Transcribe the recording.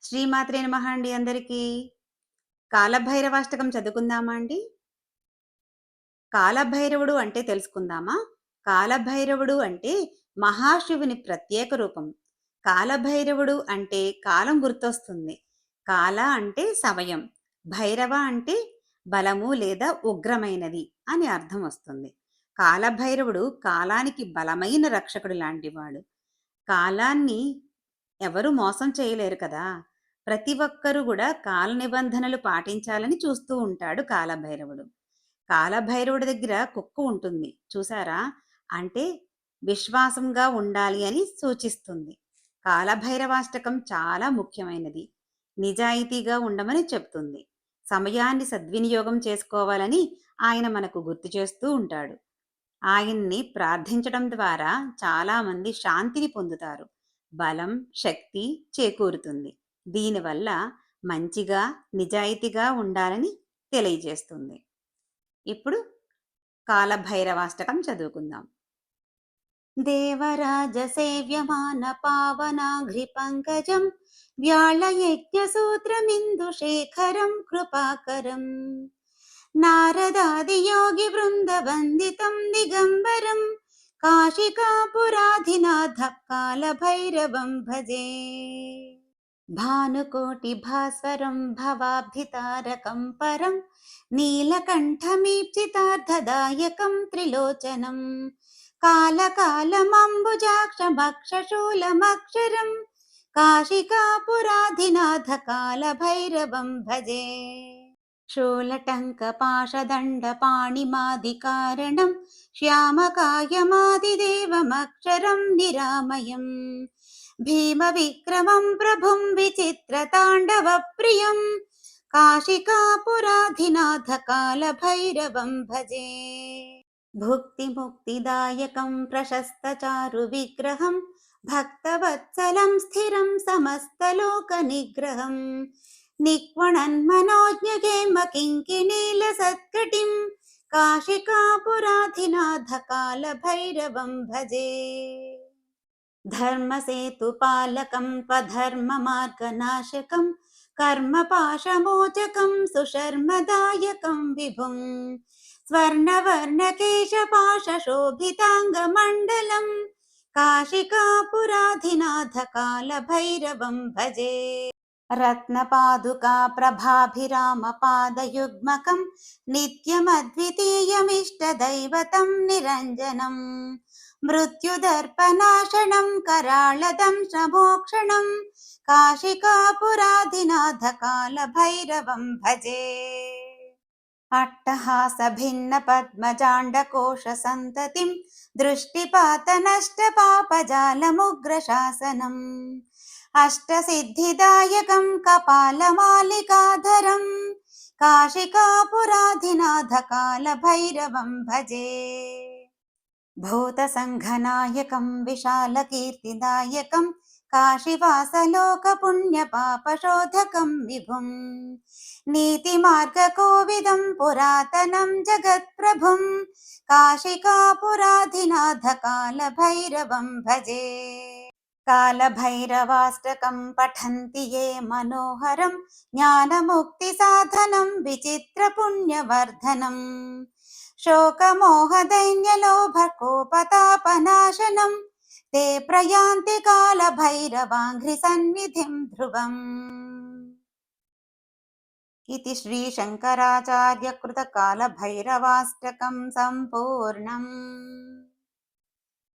శ్రీమాత్రే నమః అండి అందరికీ. కాలభైరవాష్టకం చదువుకుందామా అండి? కాలభైరవుడు అంటే తెలుసుకుందామా? కాలభైరవుడు అంటే మహాశివుని ప్రత్యేక రూపం. కాలభైరవుడు అంటే కాలం గుర్తొస్తుంది. కాల అంటే సమయం. భైరవ అంటే బలము లేదా ఉగ్రమైనది అని అర్థం వస్తుంది. కాలభైరవుడు కాలానికి బలమైన రక్షకుడు లాంటివాడు. కాలాన్ని ఎవరు మోసం చేయలేరు కదా! ప్రతి ఒక్కరు గూడా కాల నిబంధనలు పాటించాలని చూస్తూ ఉంటాడు కాలభైరవుడు. కాలభైరవుడి దగ్గర కుక్క ఉంటుంది. చూసారా? అంటే విశ్వాసంగా ఉండాలి అని సూచిస్తుంది. కాలభైరవాష్టకం చాలా ముఖ్యమైనది. నిజాయితీగా ఉండమని చెప్తుంది. సమయాన్ని సద్వినియోగం చేసుకోవాలని ఆయన మనకు గుర్తు చేస్తూ ఉంటాడు. ఆయన్ని ప్రార్థించడం ద్వారా చాలామంది శాంతిని పొందుతారు. బలం, శక్తి చేకూరుతుంది. దీనివల్ల మంచిగా, నిజాయితీగా ఉండాలని తెలియజేస్తుంది. ఇప్పుడు కాలభైరవాష్టకం చదువుకుందాం. దేవరాజ సేవ్యమాన పావనాఘ్రి పంకజం వ్యాళయజ్ఞసూత్రమిందుశేఖరం కృపాకరం నారదాదియోగి బృందవందితం దిగంబరం కాశికాపురాధినాథ కాలభైరవం భజే భానుకోటి భాస్వరం భవాబ్ధితారకం పరం నీలకంఠమీప్సితార్థదాయకం త్రిలోచనం కాలకాలమంబుజాక్షమక్షశూలమక్షరం కాశికాపురాధినాథ కాలభైరవం భజే शूलटङ्कपाशदण्डपाणिमादिकारणं श्यामकायमादिदेवमक्षरं निरामयं भीमविक्रमं प्रभुं विचित्रताण्डवप्रियं काशिकापुराधिनाथ कालभैरवं भजे भुक्तिमुक्तिदायकं प्रशस्तचारुविग्रहं भक्तवत्सलं स्थिरं समस्तलोकनिग्रहम् निक्वणन्मनोज्ञगेम किङ्किणीलसत्कटिं काशिकापुराधिनाथ कालभैरवं भजे धर्मसेतुपालकं त्वधर्ममार्गनाशकं कर्मपाशमोचकं सुशर्मदायकं विभुं स्वर्णवर्णकेशपाशशोभिताङ्गमण्डलं काशिकापुराधिनाथ कालभैरवं भजे रत्नपादुका प्रभाभिरामपादयुग्मकं नित्यमद्वितीयमिष्टदैवतं निरञ्जनं मृत्युदर्पनाशनं कराळदंशमोक्षणं काशिकापुराधिनाथ कालभैरवं भजे अट्टहासभिन्नपद्मजाण्डकोशसन्ततिं दृष्टिपातनष्टपापजालमुग्रशासनम् अष्टसिद्धिदायकं कपालमालिकाधरं काशिकापुराधिनाथ कालभैरवं भजे भूतसङ्घनायकं विशालकीर्तिदायकं काशीवासलोकपुण्यपापशोधकं विभुं नीतिमार्गकोविदं पुरातनं जगत्प्रभुं काशिकापुराधिनाथ कालभैरवं भजे कालभैरवाष्टकं पठन्ति ये मनोहरं ज्ञानमुक्तिसाधनं विचित्रपुण्यवर्धनं शोकमोहदैन्यलोभकोपतापनाशनं ते प्रयान्ति कालभैरवाङ्घ्रिसन्निधिं ध्रुवम् इति श्रीशङ्कराचार्यकृतकालभैरवाष्टकं सम्पूर्णम्।